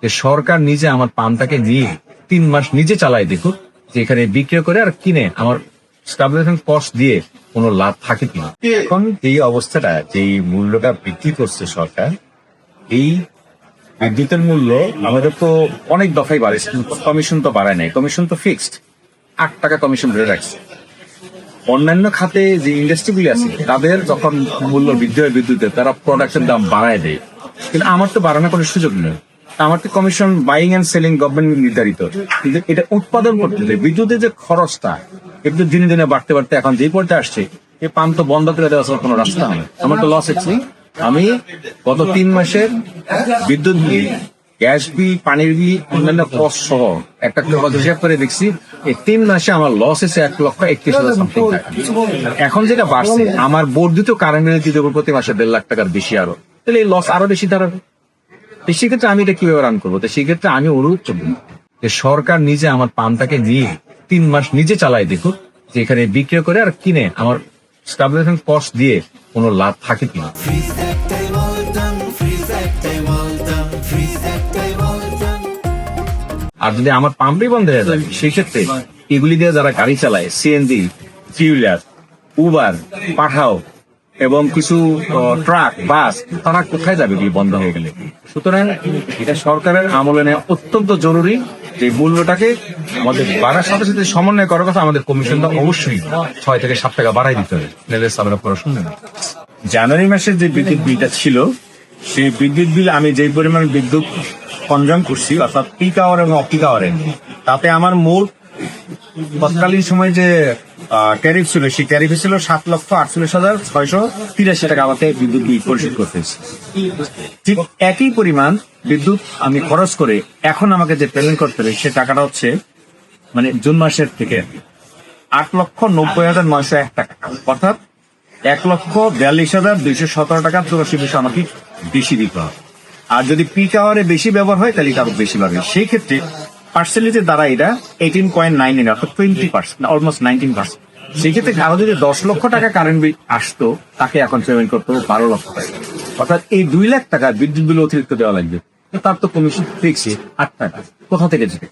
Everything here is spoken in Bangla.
যে সরকার নিজে আমার পাম্পটাকে নিয়ে 3 মাস নিজে চালায় দেখুক যে এখানে বিক্রি করে আর কিনে আমার স্টাবলিশমেন্ট কস্ট দিয়ে কোনো লাভ থাকে কিনা। এখন এই অবস্থাটা, যেই মূল্যটা বৃদ্ধি করছে সরকার, এই বিদ্যুতের মূল্য আমাদের তো অনেক দফাই বাড়েছে, কমিশন তো বাড়ায় নাই, কমিশন তো ফিক্সড 8 টাকা কমিশন ধরে রাখছে। অন্যান্য খাতে যে ইন্ডাস্ট্রিগুলি আছে তাদের যখন মূল্য বৃদ্ধি হয় বিদ্যুতের, তারা প্রোডাক্টের দাম বাড়ায় দেয়, কিন্তু আমার তো বাড়ানোর কোনো সুযোগ নেই। আমার তো commission buying and selling government নির্ধারিত, কিন্তু এটা উৎপাদন করতে হলে বিদ্যুতের যে খরচটা একটু দিনে দিনে বাড়তে বাড়তে এখন যেই পর্যায়ে আসছে, এই পাম্প তো বন্ধ করে দেওয়া কোনো রাস্তা নেই। আমার তো লস হচ্ছে। আমি গত 3 মাসের বিদ্যুৎ বিল, গ্যাস বিল, পানির বিল, অন্যান্য কস্ট সহ একটা হিসাব করে দেখছি, এই 3 মাসে আমার লস হয়েছে 1,31,000 সামথিং টাকা। এখন যেটা বাড়ছে, আমার বর্ধিত কারেন্ট বিল দিতে হবে প্রতি মাসে 1.5 লাখ টাকার বেশি, আরো তাহলে এই লস আরো বেশি দাঁড়াবে। তো সেক্ষেত্রে আমি এটা কিভাবে রান করবো? তো সেক্ষেত্রে আমি অনুরোধ করবো যে সরকার নিজে আমার পাম্পটাকে নিয়ে 3 মাস নিজে চালায় দেখুক যে এখানে বিক্রি করে আর কিনে আমার স্টাবলিশমেন্ট কস্ট দিয়ে কোনো লাভ থাকে কিনা। আর যদি আমার পাম্পই বন্ধ হয়ে যায়, সেই ক্ষেত্রে এগুলি দিয়ে যারা গাড়ি চালায়, সিএনজি, টিউলার, উবার, পাঠাও এবং কিছু ট্রাক, বাস, তারা কোথায় যাবে এগুলি বন্ধ হয়ে গেলে? সুতরাং এটা সরকারের আমলে নেওয়া অত্যন্ত জরুরি যে মূল্যটাকে আমাদের বাড়ার সাথে সাথে সমন্বয় করার কথা। আমাদের কমিশনটা অবশ্যই 6 থেকে 7 টাকা বাড়াই দিতে হবে, নাহলে সামনে পড়া শুনবে না। জানুয়ারি মাসের যে বিদ্যুৎ বিলটা ছিল, সেই বিদ্যুৎ বিল আমি যেই পরিমাণ বিদ্যুৎ কনজাম করছি, অর্থাৎ পিক আওয়ার এবং অফ পিক আওয়ারে, তাতে আমার মোট তৎকালীন সময় যে ট্যারিফ ছিল, সেই ট্যারিফে ছিল 7,48,683 টাকা আমাকে বিদ্যুৎ বিল পরিশোধ করতে হয়েছে। ঠিক একই পরিমাণ বিদ্যুৎ আমি খরচ করে এখন আমাকে যে পেমেন্ট করতে হবে, সে টাকাটা হচ্ছে মানে জুন মাসের থেকে 8,90,901 টাকা, অর্থাৎ 1,42,217 টাকা 84 পয়সা আমাকে বেশি দিতে হবে। আর যদি পিক আওয়ারে বেশি ব্যবহার হয় তাহলে আরো বেশি পাবে। সেই ক্ষেত্রে পার্সেন্টেজের দ্বারা এটা 18.9, অর্থাৎ 20%, অলমোস্ট 19%। সেই ক্ষেত্রে আরো যদি 10 লক্ষ টাকা কারেন্ট বিল আসতো, তাকে এখন পেমেন্ট করতে হবে 12 লক্ষ টাকা, অর্থাৎ এই 2 লাখ টাকা বিদ্যুৎ বিল অতিরিক্ত দেওয়া লাগবে। তার তো কমিশন ফিক্সড 8 টাকা, কোথা থেকে যাবে?